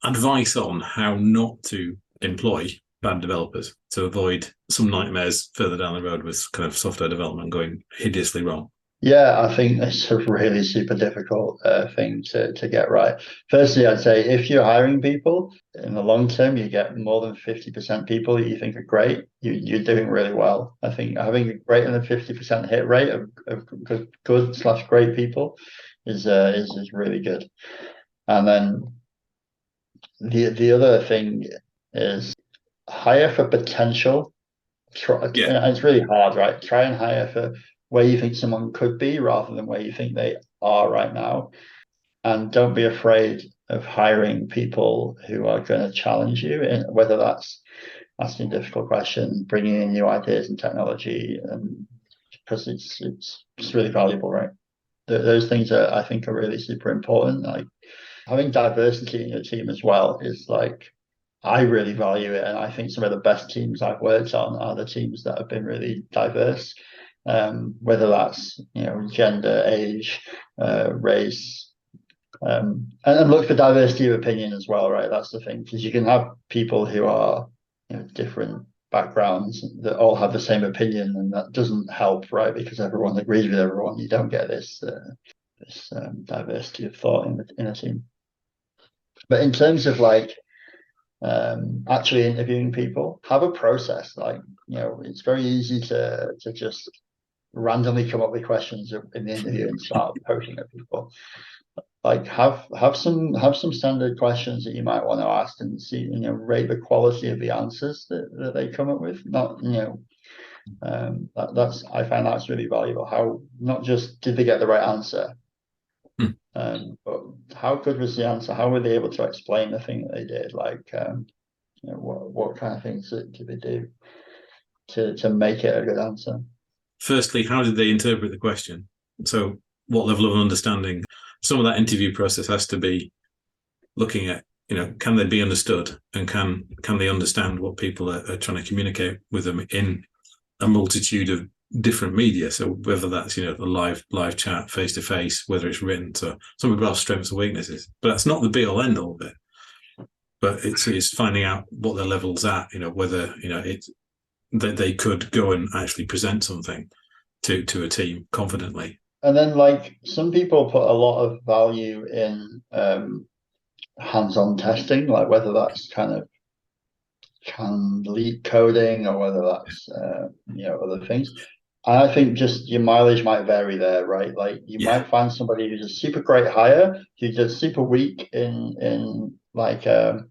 advice on how not to employ bad developers to avoid some nightmares further down the road with kind of software development going hideously wrong? Yeah, I think it's a really super difficult thing to get right. Firstly, I'd say if you're hiring people in the long term, you get more than 50% people that you think are great, you're doing really well. I think having a greater than 50% hit rate of good slash great people is really good. And then the other thing is hire for potential. Yeah. And it's really hard, right? Try and hire for where you think someone could be rather than where you think they are right now. And don't be afraid of hiring people who are going to challenge you, in whether that's asking difficult questions, bringing in new ideas and technology, and because it's really valuable, right? Those things are, I think, are really super important. Like having diversity in your team as well is like I really value it, and I think some of the best teams I've worked on are the teams that have been really diverse, whether that's gender, age, race, and look for diversity of opinion as well, right? That's the thing, because you can have people who are different backgrounds that all have the same opinion, and that doesn't help, right? Because everyone agrees with everyone. You don't get this diversity of thought in a team. But in terms of like actually interviewing people, have a process. Like, it's very easy to just randomly come up with questions in the interview and start poking at people. Like have some standard questions that you might want to ask and see, rate the quality of the answers that they come up with. Not, that's I find that's really valuable. How not just did they get the right answer, Hmm. but how good was the answer? How were they able to explain the thing that they did? Like, what kind of things did they do to make it a good answer? Firstly, how did they interpret the question? So, what level of understanding? Some of that interview process has to be looking at, can they be understood, and can they understand what people are trying to communicate with them in a multitude of different media. So whether that's a live chat, face to face, whether it's written. So some people have strengths and weaknesses, but that's not the be all end all of it. But it's finding out what their level's at. Whether it's that they could go and actually present something to a team confidently. And then, like, some people put a lot of value in hands-on testing, like whether that's kind of can leak coding or whether that's other things. And I think just your mileage might vary there, right? Like you Yeah, might find somebody who's a super great hire who's just super weak in like a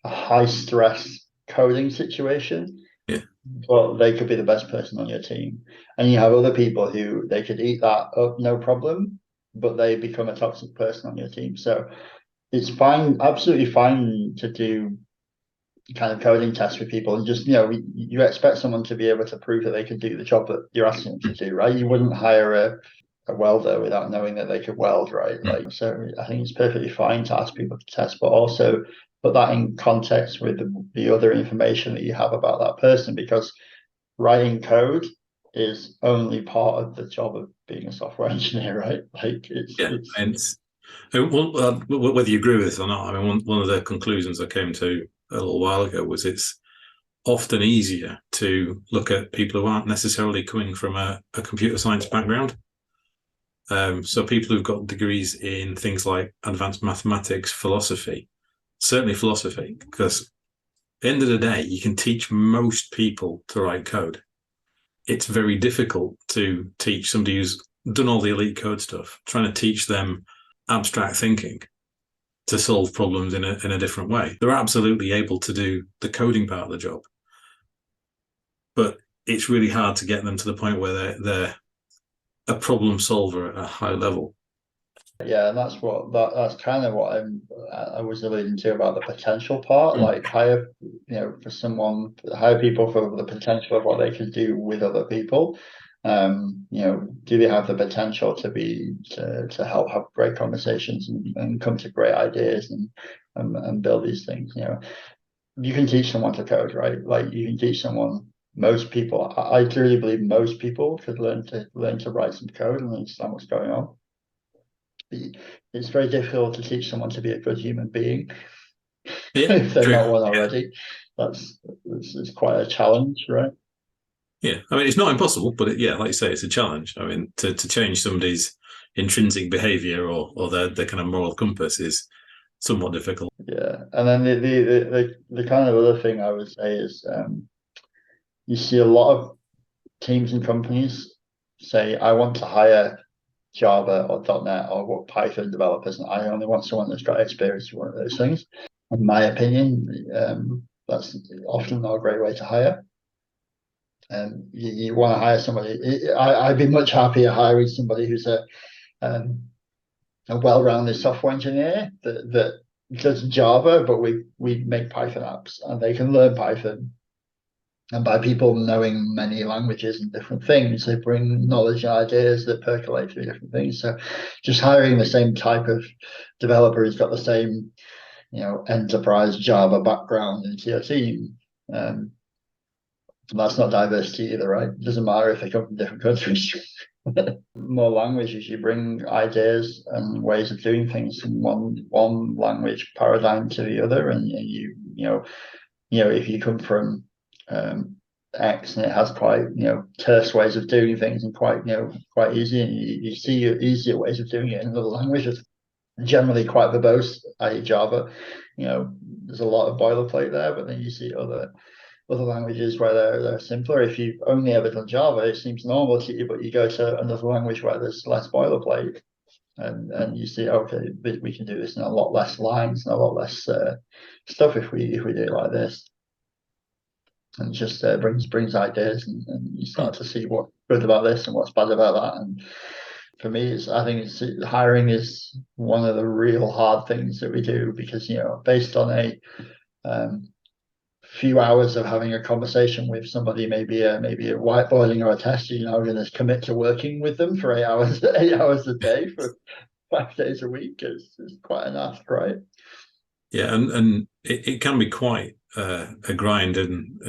high stress coding situation, yeah, but they could be the best person on your team. And you have other people who they could eat that up no problem, but they become a toxic person on your team. So it's fine, absolutely fine to do kind of coding tests with people and just you expect someone to be able to prove that they can do the job that you're asking them to do, right? You wouldn't hire a welder without knowing that they could weld, right? Like, so I think it's perfectly fine to ask people to test, but also put that in context with the other information that you have about that person, because writing code is only part of the job of being a software engineer, right? Like yeah. And whether you agree with this or not, I mean, one of the conclusions I came to a little while ago was it's often easier to look at people who aren't necessarily coming from a computer science background. So people who've got degrees in things like advanced mathematics, philosophy, certainly philosophy, because at the end of the day, you can teach most people to write code. It's very difficult to teach somebody who's done all the elite code stuff, trying to teach them abstract thinking to solve problems in a different way. They're absolutely able to do the coding part of the job, but it's really hard to get them to the point where they're a problem solver at a high level. Yeah, and that's kind of what I was alluding to about the potential part. Mm. Like hire people for the potential of what they could do with other people. Do they have the potential to help have great conversations and come to great ideas and build these things? You can teach someone to code, right? Like you can teach someone. Most people, I truly believe most people could learn to write some code and understand what's going on. It's very difficult to teach someone to be a good human being. Yeah, if they're true. not one already. It's quite a challenge, right? Yeah, I mean, it's not impossible, but yeah, like you say, it's a challenge. I mean, to change somebody's intrinsic behavior or their kind of moral compass is somewhat difficult. Yeah, and then the kind of other thing I would say is you see a lot of teams and companies say, I want to hire Java or .NET or what Python developers, and I only want someone that's got experience in one of those things. In my opinion, that's often not a great way to hire. You want to hire somebody. I'd be much happier hiring somebody who's a well-rounded software engineer that does Java, but we make Python apps, and they can learn Python. And by people knowing many languages and different things, they bring knowledge and ideas that percolate through different things. So just hiring the same type of developer who's got the same, enterprise Java background into your team. That's not diversity either, right? It doesn't matter if they come from different countries. More languages, you bring ideas and ways of doing things from one language paradigm to the other, and if you come from X and it has quite terse ways of doing things and quite easy, and you see easier ways of doing it in other languages, generally quite verbose, i.e. Java. There's a lot of boilerplate there, but then you see other languages where they're simpler. If you've only ever done Java, it seems normal to you, but you go to another language where there's less boilerplate, and you see, okay, we can do this in a lot less lines and a lot less stuff if we do it like this. And just brings ideas, and you start to see what's good about this and what's bad about that. And for me, I think hiring is one of the real hard things that we do, because based on a few hours of having a conversation with somebody, maybe a whiteboarding or a test, going to commit to working with them for 8 hours, 8 hours a day for 5 days a week is quite an ask, right? Yeah, and it can be quite a grind, and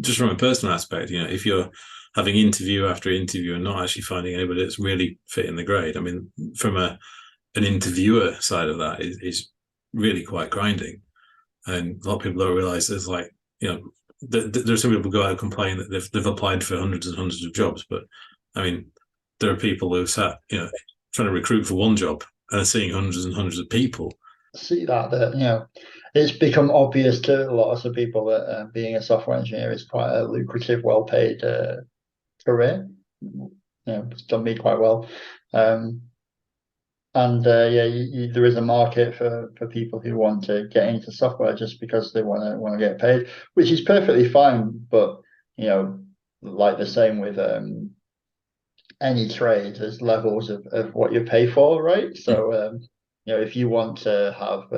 just from a personal aspect, if you're having interview after interview and not actually finding anybody that's really fitting the grade, I mean, from an interviewer side of that is really quite grinding. And a lot of people don't realize there's there's some people who go out and complain that they've applied for hundreds and hundreds of jobs, but I mean, there are people who sat trying to recruit for one job and are seeing hundreds and hundreds of people. See that it's become obvious to lots of people that being a software engineer is quite a lucrative, well-paid career. It's done me quite well. And there is a market for people who want to get into software just because they want to get paid, which is perfectly fine. But like the same with any trade, there's levels of what you pay for, right? So if you want to have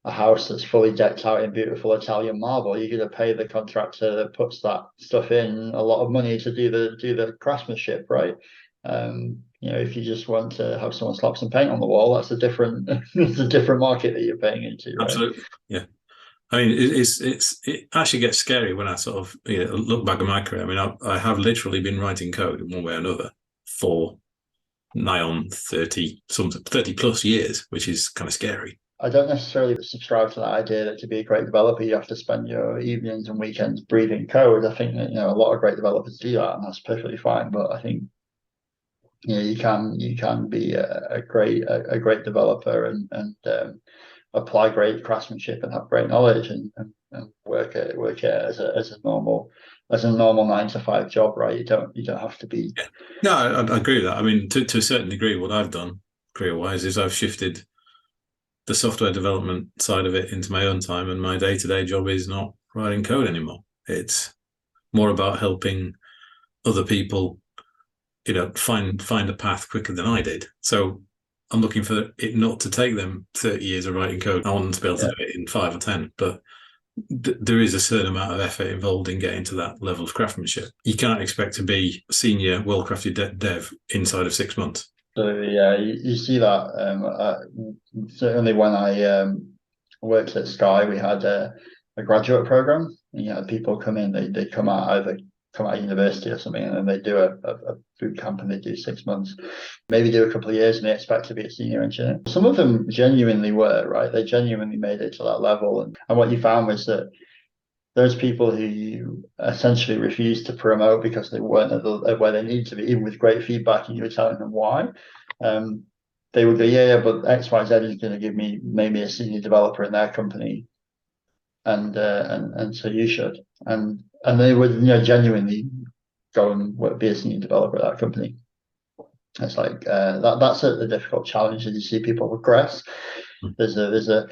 a house that's fully decked out in beautiful Italian marble, you're going to pay the contractor that puts that stuff in a lot of money to do the craftsmanship, right? If you just want to have someone slap some paint on the wall, that's a different it's a different market that you're paying into, right? Absolutely, yeah. I mean, it actually gets scary when I sort of look back at my career. I mean, I have literally been writing code in one way or another for nigh on 30 plus years, which is kind of scary. I don't necessarily subscribe to that idea that to be a great developer, you have to spend your evenings and weekends breathing code. I think that a lot of great developers do that, and that's perfectly fine. But I think you can be a great developer and apply great craftsmanship and have great knowledge and work it as a normal 9 to 5 job, right? You don't have to be. Yeah. No, I agree with that. I mean, to a certain degree, what I've done career-wise is I've shifted the software development side of it into my own time, and my day-to-day job is not writing code anymore. It's more about helping other people, find a path quicker than I did. So I'm looking for it not to take them 30 years of writing code. I want them to be able to do it in 5 or 10, but there is a certain amount of effort involved in getting to that level of craftsmanship. You can't expect to be senior, well-crafted dev inside of 6 months. So yeah, you see that certainly when I worked at Sky, we had a graduate program, and you had people come in. They come out either come out of university or something, and then they do a boot camp and they do 6 months, maybe do a couple of years, and they expect to be a senior engineer. Some of them genuinely were, right? They genuinely made it to that level. And what you found was that those people who you essentially refused to promote because they weren't at where they needed to be, even with great feedback, and you were telling them why, they would go, yeah, but XYZ is going to give me maybe a senior developer in their company, and so you should, and they would, genuinely go and be a senior developer at that company. It's like that's the difficult challenge, is you see people progress. There's a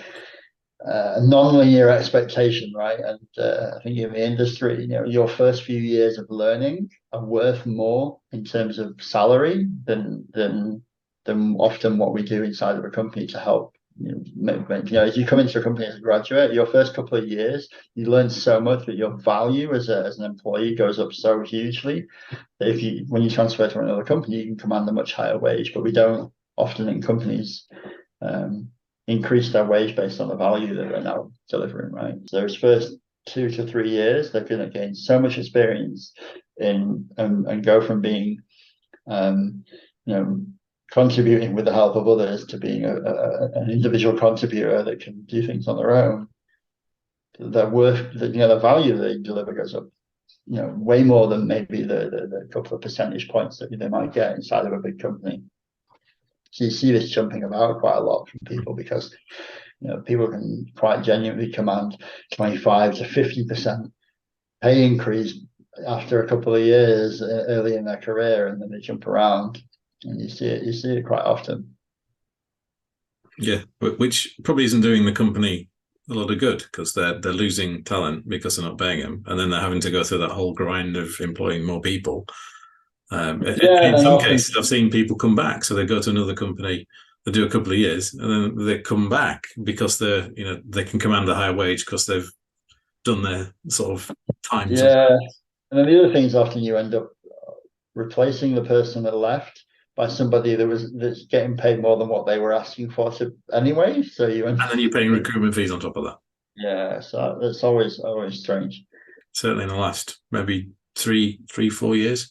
non-linear expectation, right? And I think in the industry, your first few years of learning are worth more in terms of salary than often what we do inside of a company to help. As you come into a company as a graduate, your first couple of years, you learn so much that your value as an employee goes up so hugely that when you transfer to another company, you can command a much higher wage. But we don't often in companies increase their wage based on the value that they're now delivering, right? So those first 2 to 3 years, they're going to gain so much experience and go from being contributing with the help of others to being an individual contributor that can do things on their own. The value they deliver goes up, way more than maybe the couple of percentage points that they might get inside of a big company. So you see this jumping about quite a lot from people because people can quite genuinely command 25 to 50% pay increase after a couple of years early in their career, and then they jump around, and you see it quite often. Yeah, which probably isn't doing the company a lot of good, because they're losing talent because they're not paying them, and then they're having to go through that whole grind of employing more people. In some cases, I've seen people come back, so they go to another company, they do a couple of years, and then they come back because they can command a higher wage because they've done their sort of time. Yeah, and then the other thing is often you end up replacing the person that left by somebody that's getting paid more than what they were asking for anyway. So and then you're paying recruitment fees on top of that. Yeah, so that's always strange. Certainly in the last maybe 4 years,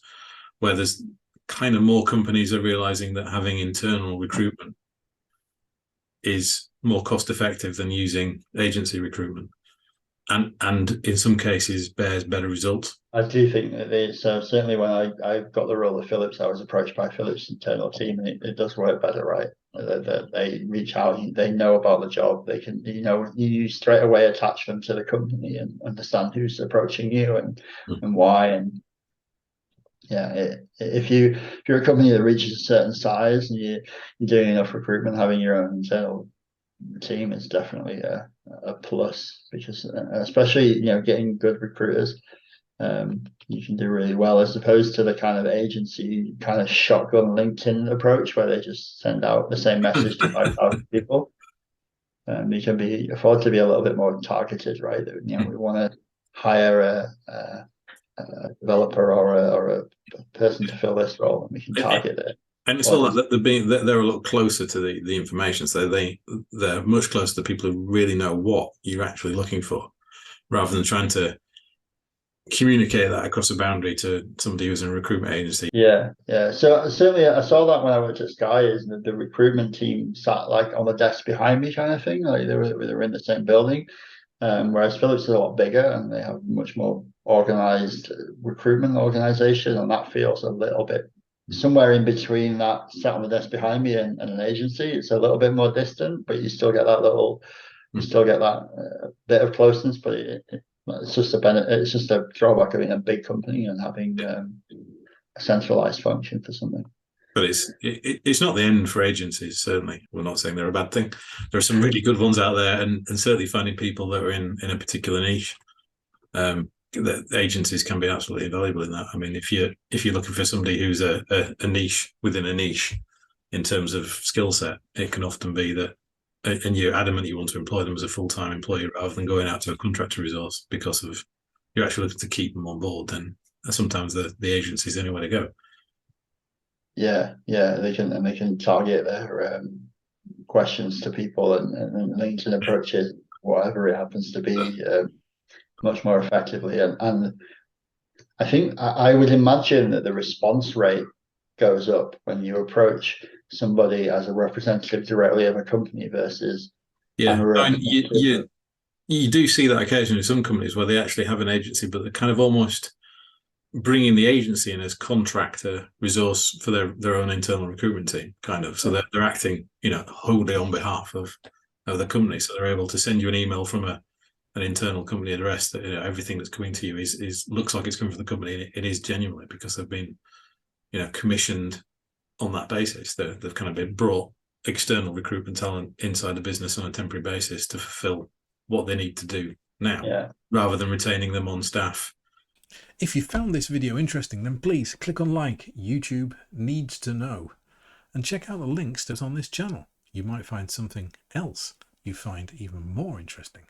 where there's kind of more companies are realizing that having internal recruitment is more cost effective than using agency recruitment, and in some cases bears better results. I do think that it is. So certainly when I got the role of Philips, I was approached by Philips' internal team, and it does work better, right? They reach out, they know about the job, they can, you straight away attach them to the company and understand who's approaching you and why. And yeah, if you're a company that reaches a certain size and you're doing enough recruitment, having your own internal team is definitely a plus, because especially getting good recruiters, you can do really well, as opposed to the kind of agency kind of shotgun LinkedIn approach where they just send out the same message to 5,000 people. You can afford to be a little bit more targeted, right? We want to hire a developer or a person to fill this role, and we can target it. And it's all like they're a lot closer to the information, so they're much closer to people who really know what you're actually looking for, rather than trying to communicate that across a boundary to somebody who's in a recruitment agency. Yeah. So certainly I saw that when I worked at Sky, is that the recruitment team sat like on the desk behind me, kind of thing. Like they were in the same building. Whereas Philips is a lot bigger and they have much more organized recruitment organization, and that feels a little bit somewhere in between that sat on the desk behind me and an agency. It's a little bit more distant, but you still get that bit of closeness. But it's just it's just a drawback of being a big company and having a centralized function for something. But it's not the end for agencies, certainly. We're not saying they're a bad thing. There are some really good ones out there, and certainly finding people that are in a particular niche. The agencies can be absolutely invaluable in that. I mean, if you're looking for somebody who's a niche within a niche in terms of skill set, it can often be that, and you're adamant you want to employ them as a full-time employee rather than going out to a contractor resource because of you're actually looking to keep them on board, then sometimes the agency is the only way to go. Yeah, they can target their questions to people and LinkedIn approaches, whatever it happens to be, much more effectively. And I think I would imagine that the response rate goes up when you approach somebody as a representative directly of a company versus I'm Yeah, a I mean, representative of. you do see that occasionally in some companies where they actually have an agency, but they're kind of almost bringing the agency in as contractor resource for their own internal recruitment team, kind of. So Yeah, they're acting, wholly on behalf of the company. So they're able to send you an email from an internal company address that everything that's coming to you is looks like it's coming from the company. And it is genuinely because they've been commissioned on that basis. They've kind of been brought external recruitment talent inside the business on a temporary basis to fulfill what they need to do now, yeah. rather than retaining them on staff. If you found this video interesting, then please click on like. YouTube needs to know. And check out the links that's on this channel. You might find something else you find even more interesting.